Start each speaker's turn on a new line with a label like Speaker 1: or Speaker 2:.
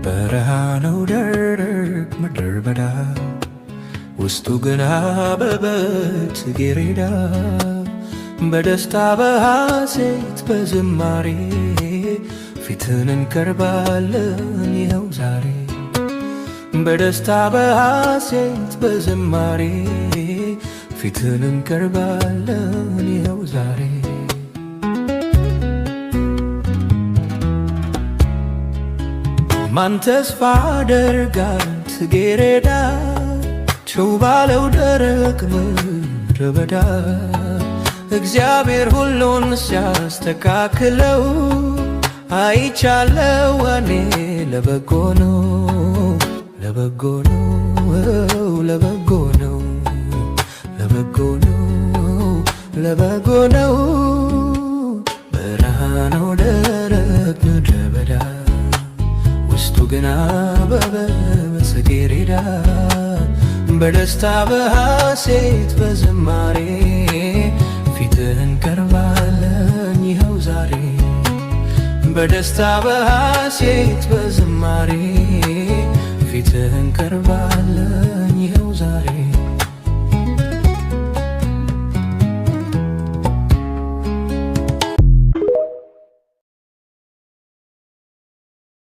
Speaker 1: በረሃ ነው ደረቅ ምድረ በዳ ውስጡ ግን አበበ ጽጌረዳ በደስታ በሐሴት በዝማሬ ፊትህን እንቀርባለን ይኸው ዛሬ በደስታ በሐሴት በዝማሬ ፊትህን እንቀርባለን ይኸው ዛሬ ማን ተስፋ አደርጋል ጽጌረዳ ቸው ባለው ደረቅ ምድረ በዳ እግዚአብሔር ሁሉን ሲያስተካክለው አይቻለው እኔ ለበጎ ነው ለበጎ ነው ለበጎ ነው ለበጎ ነው ለበጎ ነው በረሃ ነው ደረቅ ምድረ በዳ ውስጡ ግን አበበ ጽጌረዳ በደስታ በሐሴት በዝማሬ ፊትህን እንቀርባለን ይኸው ዛሬ በደስታ በሐሴት በዝማሬ ፊትህን እንቀርባለን